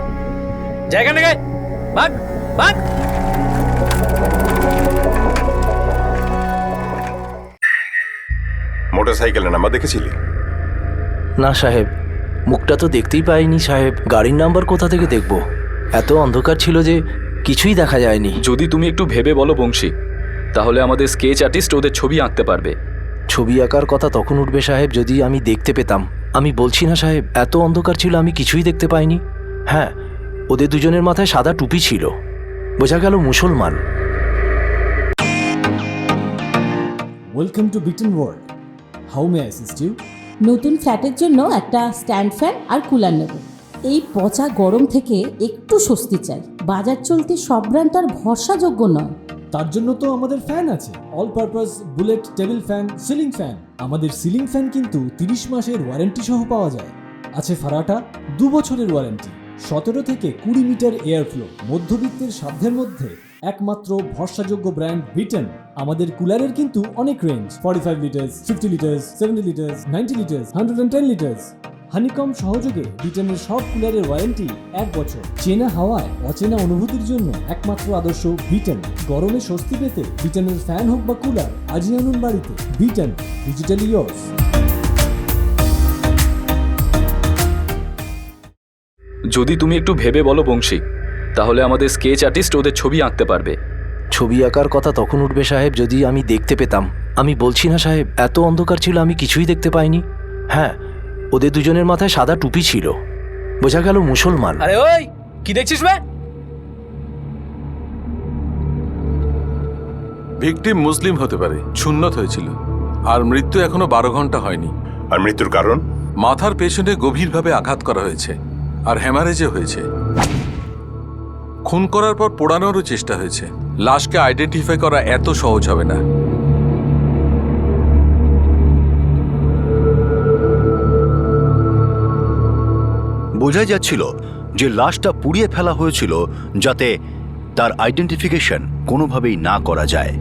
জায়গা নেই, ভাগ ভাগ। মোটরসাইকেলের নাম্বার দেখেছিলি? না সাহেব, মুখটা তো দেখতেই পাইনি সাহেব। গাড়ির নাম্বার কোথা থেকে দেখব? এত অন্ধকার ছিল যে কিছুই দেখা যায়নি। যদি তুমি একটু ভেবে বলো বংশী, তাহলে আমাদের স্কেচ আর্টিস্ট ওদের ছবি আঁকতে পারবে। ছবি আঁকার কথা তখন উঠবে সাহেব যদি আমি দেখতে পেতাম। আমি বলছি না সাহেব, এত অন্ধকার ছিল আমি কিছুই দেখতে পাইনি। হ্যাঁ, ওদের দুজনের মাথায় সাদা টুপি ছিল, বোঝা গেল মুসলমান। Welcome to Beaton world. How may I assist you? নতুন ফ্ল্যাটের জন্য একটা স্ট্যান্ড ফ্যান আর কুলার নেব। এই পচা গরম থেকে একটু স্বস্তি চাই। বাজার চলতে সব ব্র্যান্ড আর ভরসাযোগ্য নয়। তার জন্য তো আমাদের ফ্যান আছে, all purpose bullet table fan, ceiling fan. আমাদের সিলিং ফ্যান কিন্তু 30 মাসের ওয়ারেন্টি সহ পাওয়া যায়। আছে ফারাটা 2 বছরের ওয়ারেন্টি, 17 থেকে 20 মিটার এয়ার ফ্লো, মধ্যবিত্তের সাধ্যের মধ্যে একমাত্র ভরসাযোগ্য ব্র্যান্ড বিটন। আমাদের কুলারের কিন্তু অনেক range, 45 litres, 50 litres, 70 litres, 90 litres, 110 litres. Honeycomb সহযোগে বিটনের সব কুলারের ওয়ারেন্টি 1 বছর। চেনা হাওয়ায় অচেনা অনুভূতির জন্য একমাত্র আদর্শ বিটন। গরমে স্বস্তি পেতে বিটনের ফ্যান হোক বা কুলার, আজই আনুন বাড়িতে। Vuitton, digitally yours. যদি তুমি একটু ভেবে বলো বংশী, তাহলে আমাদের স্কেচ আর্টিস্ট ওদের ছবি আঁকতে পারবে। ছবি আঁকার কথা তখন উঠবে সাহেব যদি আমি দেখতে পেতাম। আমি বলছি না সাহেব, এত অন্ধকার ছিল আমি কিছুই দেখতে পাইনি। হ্যাঁ, ওদের দুজনের মাথায় সাদা টুপি ছিল, বোঝা গেল মুসলমান। আরে ওই কি দেখছিস বে? ভিকটিম মুসলিম হতে পারে, সুন্নত হয়েছিল, আর মৃত্যু এখনো 12 ঘন্টা হয়নি। আর মৃত্যুর কারণ? মাথার পেছনে গভীরভাবে আঘাত করা হয়েছে আর হ্যামারেজে হয়েছে। খুন করার পর পোড়ানোরও চেষ্টা হয়েছে। লাশকে আইডেন্টিফাই করা এত সহজ হবে না। বোঝাই যাচ্ছিল যে লাশটা পুড়িয়ে ফেলা হয়েছিল যাতে তার আইডেন্টিফিকেশন কোনোভাবেই না করা যায়।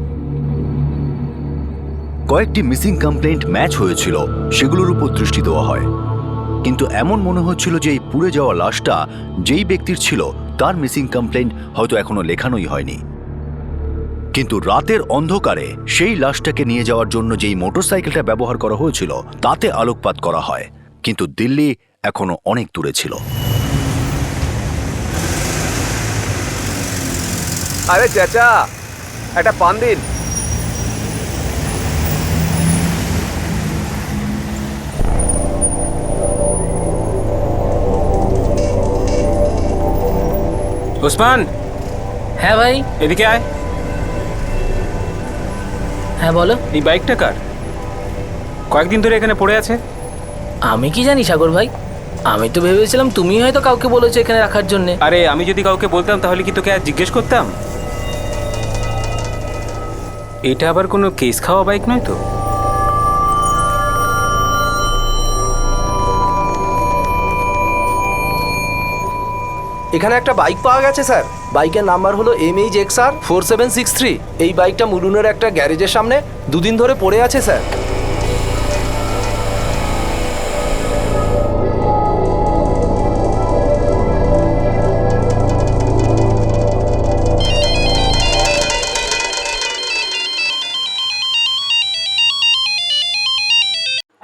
কয়েকটি মিসিং কমপ্লেন্ট ম্যাচ হয়েছিল, সেগুলোর উপর দৃষ্টি দেওয়া হয়, কিন্তু এমন মনে হচ্ছিল যে এই পুড়ে যাওয়া লাশটা যেই ব্যক্তির ছিল তার মিসিং কমপ্লেন্ট হয়তো এখনো লেখানোই হয়নি। কিন্তু রাতের অন্ধকারে সেই লাশটাকে নিয়ে যাওয়ার জন্য যেই মোটরসাইকেলটা ব্যবহার করা হয়েছিল তাতে আলোকপাত করা হয়, কিন্তু দিল্লি এখনো অনেক দূরে ছিল। আরে চাচা, একটা পান দিন। ওসমান, হ্যাঁ ভাই। এদিকে আয়। হ্যাঁ বলো। এই বাইকটা কার? কয়েকদিন ধরে এখানে পড়ে আছে। আমি কি জানি সাগর ভাই, আমি তো ভেবেছিলাম তুমি হয়তো কাউকে বলেছো এখানে রাখার জন্য। আরে আমি যদি কাউকে বলতাম তাহলে কি তোকে আর জিজ্ঞেস করতাম? এটা আবার কোনো কেস খাওয়া বাইক নয় তো? এখানে একটা বাইক পাওয়া গেছে স্যার। বাইকের নাম্বার হলো MHXR 4763। এই বাইকটা মুলুনের একটা গ্যারেজের সামনে 2 দিন ধরে পড়ে আছে স্যার।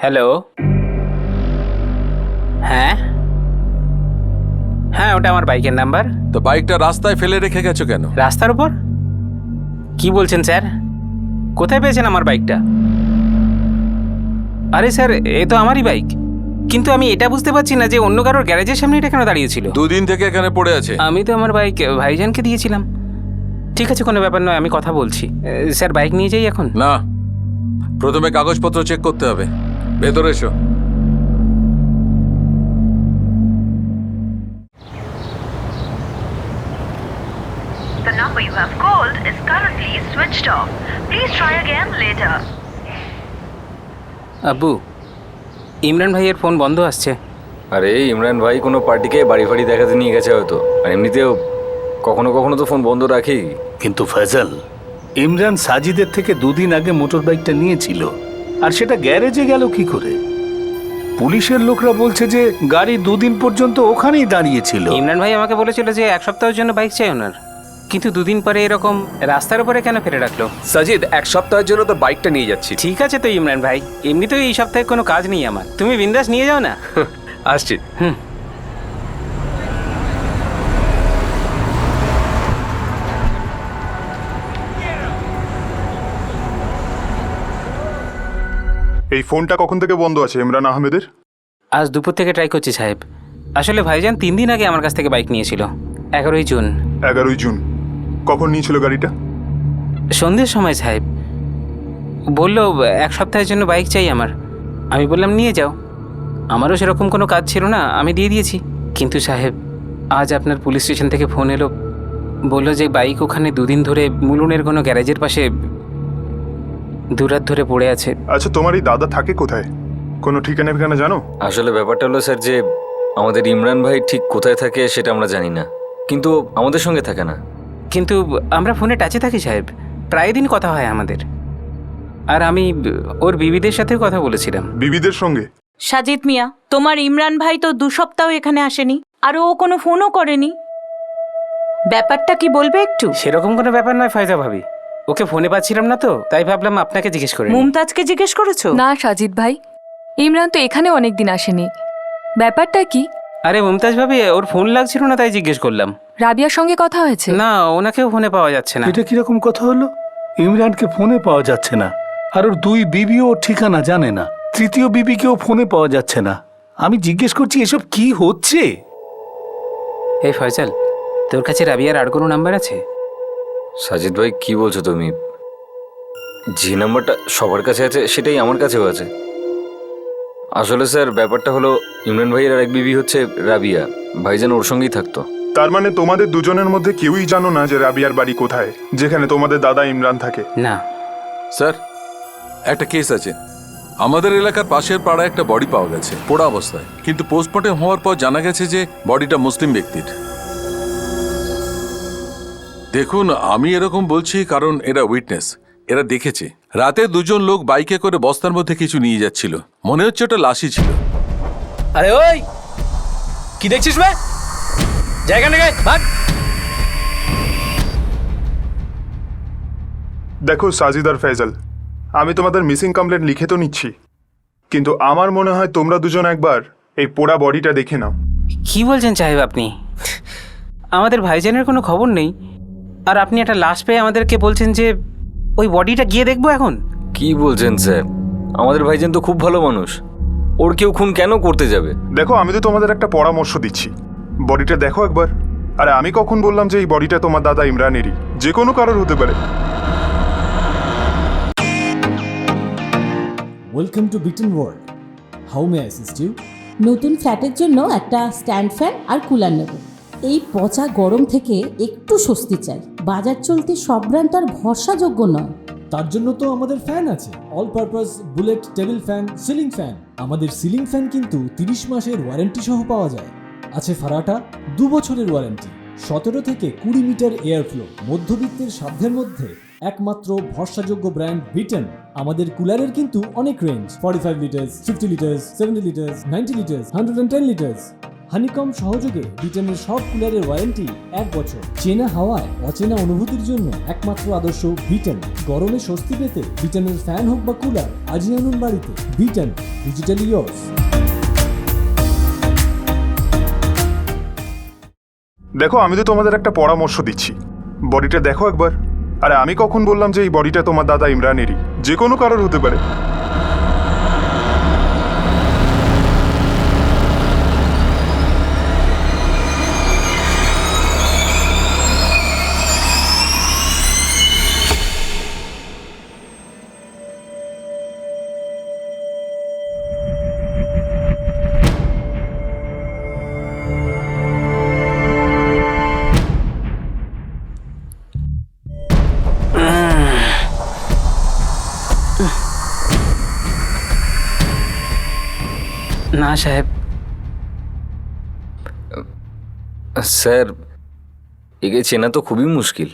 হ্যালো, হ্যাঁ হ্যাঁ, ওটা আমার বাইকের নাম্বার। তো বাইকটা রাস্তায় ফেলে রেখে গেছো কেন? রাস্তার উপর? কি বলছেন স্যার? কোথায় পেয়েছেন আমার বাইকটা? আরে স্যার, এ তো আমারই বাইক, কিন্তু আমি এটা বুঝতে পারছি না যে অন্য কারোর গ্যারেজের সামনে এটা কেন দাঁড়িয়েছিল। 2 দিন থেকে এখানে পড়ে আছে। আমি তো আমার বাইক ভাইজানকে দিয়েছিলাম। ঠিক আছে, কোনো ব্যাপার নয়, আমি কথা বলছি। স্যার, বাইক নিয়ে যাই এখন? না, প্রথমে কাগজপত্র চেক করতে হবে। ভেতরে এসো। The number you have called is currently switched off. Please try again later. আব্বু, ইমরান ভাইয়ের ফোন বন্ধ আসছে। আরে ইমরান ভাই কোনো পার্টিকে বাড়ি ফাড়ি দেখাতে নিয়ে গেছে হয়তো, আর এমনিতেও কখনো কখনো তো ফোন বন্ধ রাখি। কিন্তু ফয়সাল, ইমরান সাজিদের থেকে 2 দিন আগে মোটর বাইকটা নিয়েছিল, আর সেটা গ্যারেজে গেল কি করে? পুলিশের লোকরা বলছে যে গাড়ি 2 দিন পর্যন্ত ওখানেই দাঁড়িয়েছিল। ইমরান ভাই আমাকে বলেছিল যে 1 সপ্তাহের জন্য বাইক চাই ওনার, কিন্তু 2 দিন পরে এরকম রাস্তার উপরে কেন ফেলে রাখলো? সাজিদ, 1 সপ্তাহের জন্য তো বাইকটা নিয়ে যাচ্ছি। ঠিক আছে তো ইমরান ভাই, এমনিতেও এই সপ্তাহে কোনো কাজ নেই আমার, তুমি বিন্দাস নিয়ে যাও না। আসছি। এই ফোনটা কখন থেকে বন্ধ আছে ইমরান আহমেদের? আজ দুপুর থেকে ট্রাই করছি সাহেব। আসলে ভাইজান 3 দিন আগে আমার কাছ থেকে বাইক নিয়েছিল, 11ই জুন। 11ই জুন? কখন নিয়েছিল গাড়িটা? সন্ধ্যের সময় সাহেব। বলল 1 সপ্তাহের জন্য বাইক চাই আমার। আমি বললাম নিয়ে যাও, আমারও সেরকম কোনো কাজ ছিল না, আমি দিয়ে দিয়েছি। কিন্তু সাহেব, আজ আপনার পুলিশ স্টেশন থেকে ফোন এলো, বলল যে বাইক ওখানে 2 দিন ধরে মুলুনের কোনো গ্যারেজের পাশে 2 রাত ধরে পড়ে আছে। আচ্ছা, তোমার এই দাদা থাকে কোথায়? কোনো ঠিকানা ফিকানা জানো? আসলে ব্যাপারটা হলো স্যার যে আমাদের ইমরান ভাই ঠিক কোথায় থাকে সেটা আমরা জানি না, কিন্তু আমাদের সঙ্গে থাকে না। কিন্তু আমরা ফোনে টাচে থাকি সাহেব, প্রায় দিন কথা হয় আমাদের। আর আমি ওর বিবিদের সাথেও কথা বলেছিলাম। বিবিদের সঙ্গে? সাজিদ মিয়া, তোমার ইমরান ভাই তো 2 সপ্তাহ এখানে আসেনি, আর ও কোনো ফোনও করেনি। ব্যাপারটা কি বলবে একটু? সেরকম কোনো ব্যাপার নয় ফয়জা ভাবি, ওকে ফোনে পাচ্ছিলাম না তো, তাই ভাবলাম আপনাকে জিজ্ঞেস করে। মুমতাজকে জিজ্ঞেস করেছো? না সাজিদ ভাই, ইমরান তো এখানে অনেক দিন আসেনি। ব্যাপারটা কি? আরে মুমতাজ ভাবি, ওর ফোন লাগছিল না তাই জিজ্ঞেস করলাম। রাবিয়ার সঙ্গে কথা হয়েছে? না, ওনাকেও ফোনে পাওয়া যাচ্ছে না। এটা কিরকম কথা হলো? ইমরানকে ফোনে পাওয়া যাচ্ছে না, আর ওর 2 বিবিও ওর ঠিকানা জানে না, 3য় বিবিকেও ফোনে পাওয়া যাচ্ছে না। আমি জিজ্ঞেস করছি এসব কি হচ্ছে? এই ফয়সাল, তোর কাছে রাবিয়ার আর কোনো নাম্বার আছে? সাজিদ ভাই কি বলছো তুমি? যে নাম্বারটা সবার কাছে আছে সেটাই আমার কাছেও আছে। আসলে স্যার ব্যাপারটা হলো ইমরান ভাইয়ের আর এক বিবি হচ্ছে রাবিয়া, ভাইজান ওর সঙ্গেই থাকতো। তার মানে তোমাদের দুজনের মধ্যে কেউই জানো না যে রাবিয়ার বাড়ি কোথায়, যেখানে তোমাদের দাদা ইমরান থাকে? না স্যার, একটা কেস আছে। আমাদের এলাকার পাশের পাড়ায় একটা বডি পাওয়া গেছে পোড়া অবস্থায়, কিন্তু পোস্টমর্টেম হওয়ার পর জানা গেছে যে বডিটা মুসলিম ব্যক্তির। দেখুন, আমি এরকম বলছি কারণ এরা উইটনেস, এরা দেখেছে রাতে 2 জন লোক বাইকে করে বস্তার মধ্যে কিছু নিয়ে যাচ্ছিল, মনে হচ্ছে ওটা লাশই ছিল। আরে ওই কি দেখছিস বে? জায়গা নেই, ভাগ। দেখো সাজিদ আর ফয়সাল, আমি তোমাদের মিসিং কমপ্লেন লিখে তো নিচ্ছি, কিন্তু আমার মনে হয় তোমরা দুজন একবার এই পোড়া বডিটা দেখে নাও। কি বলছেন সাহেব আপনি? আমাদের ভাইজানের কোনো খবর নেই, আর আপনি একটা লাশ পেয়ে আমাদেরকে বলছেন যে ওই বডিটা গিয়ে দেখবো এখন? কি বলছেন স্যার? আমাদের ভাইজান তো খুব ভালো মানুষ, ওর কেউ খুন কেন করতে যাবে? দেখো, আমি তো তোমাদের একটা পরামর্শ দিচ্ছি, বডিটা দেখো একবার। আরে আমি কখন বললাম যে এই বডিটা তোমার দাদা ইমরানেরই? যে কোনো কারোর হতে পারে। Welcome to Beaten World. How may I assist you? নতুন ফ্ল্যাটের জন্য একটা স্ট্যান্ড ফ্যান আর কুলার নেব। এই পচা গরম থেকে একটু স্বস্তি চাই। বাজার চলতে সব ব্র্যান্ড তো আর ভরসাযোগ্য নয়। তার জন্য তো আমাদের ফ্যান আছে, all purpose bullet table fan, ceiling fan. আমাদের সিলিং ফ্যান কিন্তু 30 মাসের ওয়ারেন্টি সহ পাওয়া যায়। আছে ফারাটা 2 বছরের ওয়ারেন্টি, 17 থেকে 20 মিটার এয়ার ফ্লো, মধ্যবিত্তের সাধ্যের মধ্যে একমাত্র ভরসাযোগ্য ব্র্যান্ড বিটেন। আমাদের কুলারের কিন্তু অনেক range, 45 litres, 50 litres, 70 litres, 90 litres, 110 litres. Honeycomb সহযোগে বিটেনের সব কুলারের ওয়ারেন্টি 1 বছর। চেনা হাওয়ায় অচেনা অনুভূতির জন্য একমাত্র আদর্শ বিটেন। গরমে স্বস্তি পেতে বিটেনের ফ্যান হোক বা কুলার, আজই আনুন বাড়িতে। Beaten, digitally yours. দেখো, আমি তো তোমাদের একটা পরামর্শ দিচ্ছি, বডিটা দেখো একবার। আরে আমি কখন বললাম যে এই বডিটা তোমার দাদা ইমরানেরই? যে কোনো কারোর হতে পারে। না সাহেব। স্যার, একে চেনা তো খুবই মুশকিল।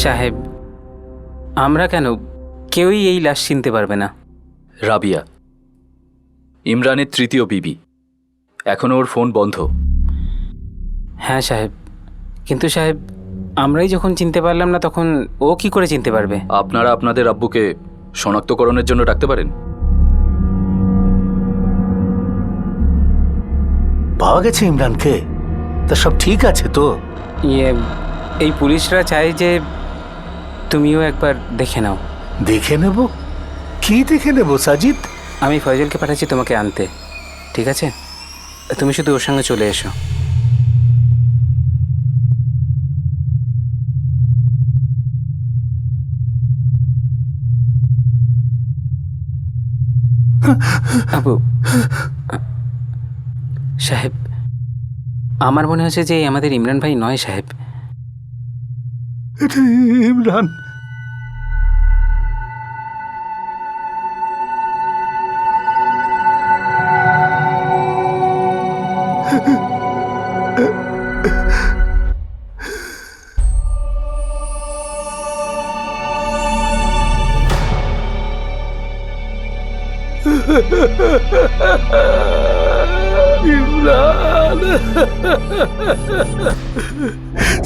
সাহেব, আমরা কেন, কেউই এই লাশ চিনতে পারবে না। রাবিয়া, ইমরানের তৃতীয় বিবি, এখনো ওর ফোন বন্ধ। হ্যাঁ সাহেব, কিন্তু সাহেব আমরাই যখন চিনতে পারলাম না তখন ও কি করে চিনতে পারবে? আপনারা আপনাদের আব্বুকে শনাক্তকরণের জন্য ডাকতে পারেন। পাওয়া গেছে ইমরানকে? তা সব ঠিক আছে তো? এই পুলিশরা চায় যে তুমিও একবার দেখে নাও। দেখে নেব? কি দেখে নেব সাজিদ? আমি ফয়জলকে পাঠাচ্ছি তোমাকে আনতে, ঠিক আছে? তুমি শুধু ওর সঙ্গে চলে এসো। আবু সাহেব, আমার মনে হচ্ছে যে আমাদের ইমরান ভাই নয় সাহেব। এটা ইমরান। ইমরান,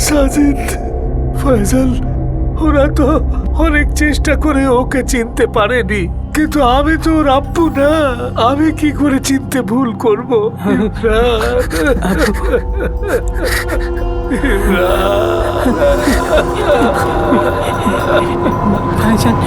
সাজিদ, ফয়জল, ওরা তো অনেক চেষ্টা করে ওকে চিনতে পারেনি, কিন্তু আমি তো ওর আব্বু না, আমি কি করে চিনতে ভুল করব? ভাইজান,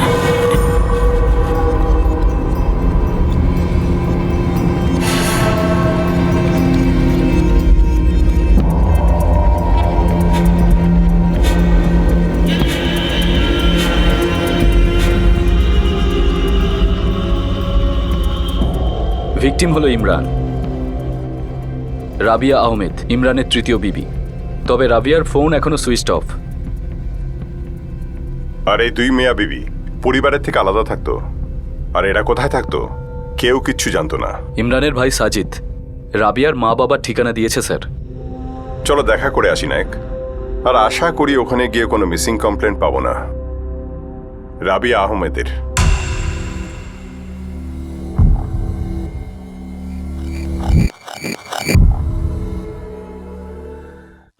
ভিকটিম হলো ইমরান, রাবিয়া আহমেদ, ইমরানের তৃতীয় বিবি। তবে রাবিয়ার ফোন এখনো সুইচড অফ। আর এই 2 মেয়া বিবি পরিবারের থেকে আলাদা থাকতো, আর এরা কোথায় থাকতো কেউ কিচ্ছু জানতো না। ইমরানের ভাই সাজিদ রাবিয়ার মা বাবার ঠিকানা দিয়েছে স্যার। চলো দেখা করে আসি নায়ক, আর আশা করি ওখানে গিয়ে কোনো মিসিং কমপ্লেন্ট পাবো না রাবিয়া আহমেদের।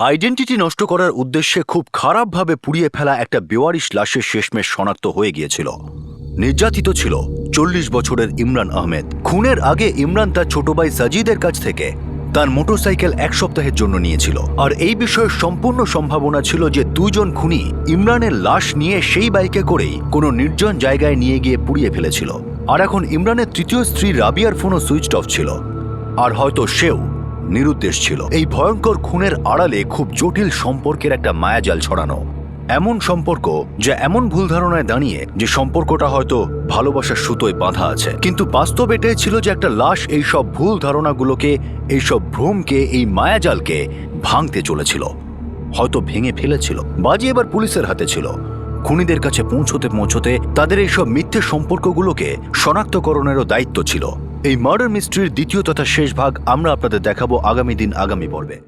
আইডেন্টিটি নষ্ট করার উদ্দেশ্যে খুব খারাপভাবে পুড়িয়ে ফেলা একটা বেওয়ারিশ লাশের শেষমেশ শনাক্ত হয়ে গিয়েছিল। নির্যাতিত ছিল 40 বছরের ইমরান আহমেদ। খুনের আগে ইমরান তার ছোট ভাই সাজিদের কাছ থেকে তার মোটরসাইকেল 1 সপ্তাহের জন্য নিয়েছিল। আর এই বিষয়ে সম্পূর্ণ সম্ভাবনা ছিল যে দুজন খুনি ইমরানের লাশ নিয়ে সেই বাইকে করেই কোনো নির্জন জায়গায় নিয়ে গিয়ে পুড়িয়ে ফেলেছিল। আর এখন ইমরানের তৃতীয় স্ত্রী রাবিয়ার ফোনও সুইচড অফ ছিল, আর হয়তো সেও নিরুদ্দেশ ছিল। এই ভয়ঙ্কর খুনের আড়ালে খুব জটিল সম্পর্কের একটা মায়াজাল ছড়ানো, এমন সম্পর্ক যা এমন ভুল ধারণায় দাঁড়িয়ে যে সম্পর্কটা হয়তো ভালোবাসার সুতোয় বাঁধা আছে, কিন্তু বাস্তব এটাই ছিল যে একটা লাশ এইসব ভুল ধারণাগুলোকে, এইসব ভ্রমকে, এই মায়াজালকে ভাঙতে চলেছিল, হয়তো ভেঙে ফেলেছিল। বাজি এবার পুলিশের হাতে ছিল। খুনিদের কাছে পৌঁছতে তাদের এইসব মিথ্যে সম্পর্কগুলোকে শনাক্তকরণেরও দায়িত্ব ছিল। এই মার্ডার মিস্ট্রির দ্বিতীয় তথা শেষ ভাগ আমরা আপনাদের দেখাবো আগামী দিন, আগামী পর্বে।